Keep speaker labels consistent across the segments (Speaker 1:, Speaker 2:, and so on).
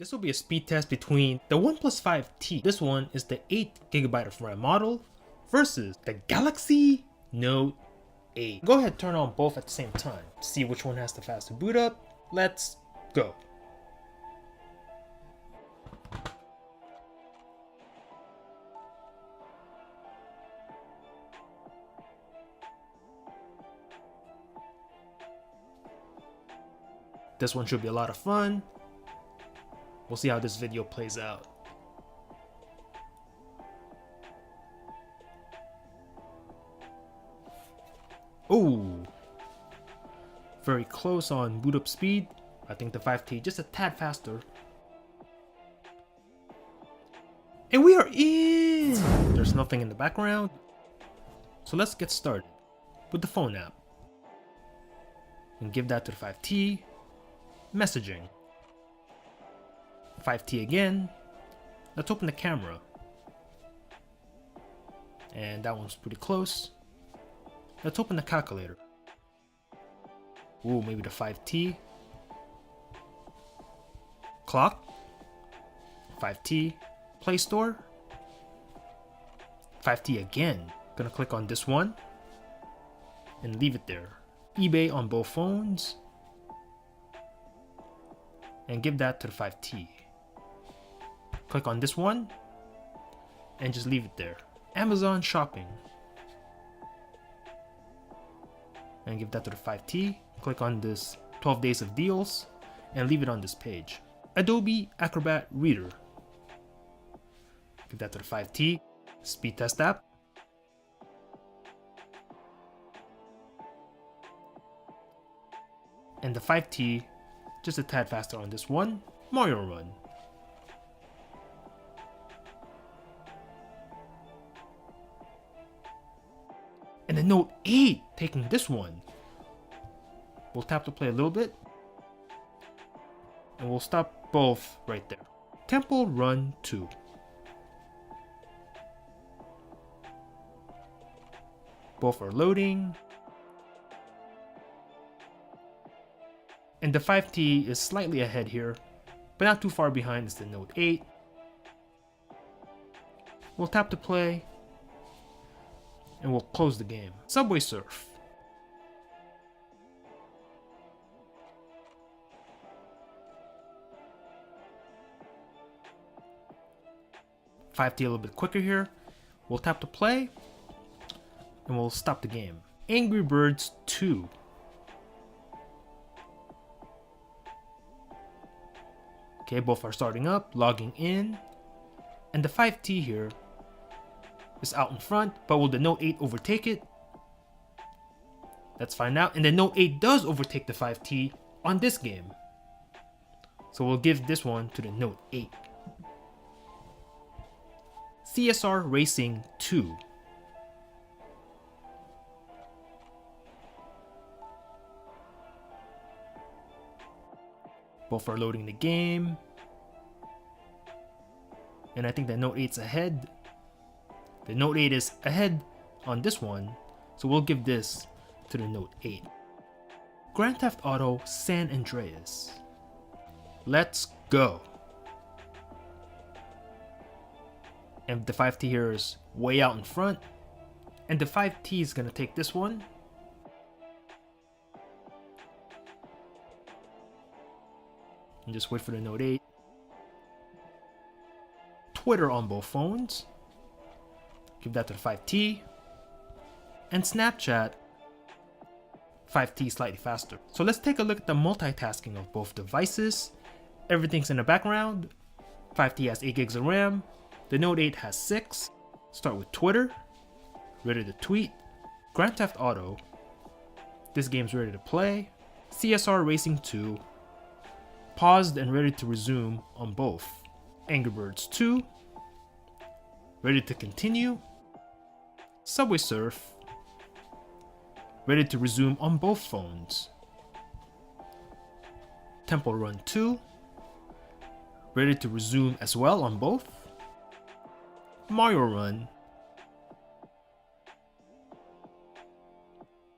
Speaker 1: This will be a speed test between the OnePlus 5T, this one is the 8GB of RAM model, versus the Galaxy Note 8. Go ahead, turn on both at the same time. See which one has the faster boot up. Let's go. This one should be a lot of fun. We'll see how this video plays out. Ooh, very close on boot up speed. I think the 5T just a tad faster. And we are in! There's nothing in the background. So let's get started with the phone app. And give that to the 5T. Messaging. 5T again. Let's open the camera. And that one's pretty close. Let's open the calculator. Ooh, maybe the 5T. Clock. 5T. Play Store. 5T again. Gonna click on this one. And leave it there. eBay on both phones. And give that to the 5T. Click on this one. And just leave it there. Amazon Shopping. And give that to the 5T. Click on this 12 days of deals and leave it on this page. Adobe Acrobat Reader. Give that to the 5T. Speed test app. And the 5T just a tad faster on this one. Mario Run. And the Note 8 taking this one. We'll tap to play a little bit. And we'll stop both right there. Temple Run 2. Both are loading. And the 5T is slightly ahead here, but not too far behind is the Note 8. We'll tap to play. And we'll close the game. Subway Surf. $5T a little bit quicker here. We'll tap to play. And we'll stop the game. Angry Birds 2. Okay, both are starting up, logging in. And the 5T here is out in front, but will the Note 8 overtake it? Let's find out. And the Note 8 does overtake the 5T on this game. So we'll give this one to the Note 8. CSR Racing 2. Both are loading the game. And I think the Note 8's ahead. The Note 8 is ahead on this one, so we'll give this to the Note 8. Grand Theft Auto San Andreas. Let's go. And the 5T here is way out in front. And the 5T is gonna take this one. And just wait for the Note 8. Twitter on both phones. Give that to the 5T. And Snapchat, 5T slightly faster. So let's take a look at the multitasking of both devices. Everything's in the background. 5T has 8 gigs of RAM. The Note 8 has 6. Start with Twitter. Ready to tweet. Grand Theft Auto. This game's ready to play. CSR Racing 2. Paused and ready to resume on both. Angry Birds 2. Ready to continue. Subway Surf. Ready to resume on both phones. Temple Run 2. Ready to resume as well on both. Mario Run.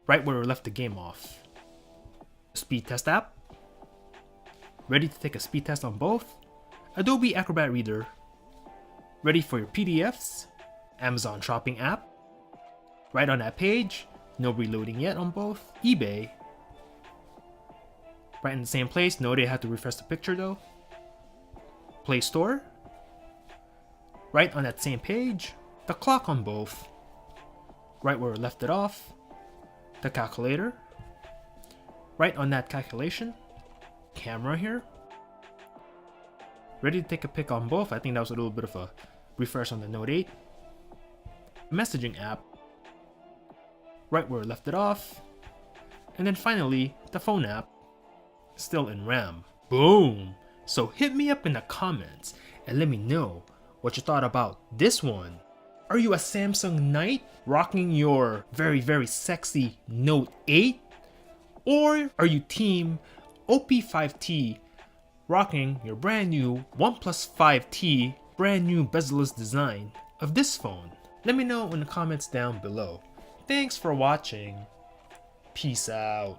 Speaker 1: Right where we left the game off. Speed test app. Ready to take a speed test on both. Adobe Acrobat Reader, ready for your PDFs, Amazon shopping app, right on that page, no reloading yet on both, eBay, right in the same place, no they had to refresh the picture though, Play Store, right on that same page, the clock on both, right where we left it off, the calculator, right on that calculation, camera here, ready to take a pic on both. I think that was a little bit of a refresh on the Note 8. Messaging app, right where we left it off, and then finally the phone app, still in RAM. Boom! So hit me up in the comments and let me know what you thought about this one. Are you a Samsung Knight rocking your very sexy Note 8? Or are you team OP5T rocking your brand new OnePlus 5T brand new bezel-less design of this phone? Let me know in the comments down below. Thanks for watching. Peace out.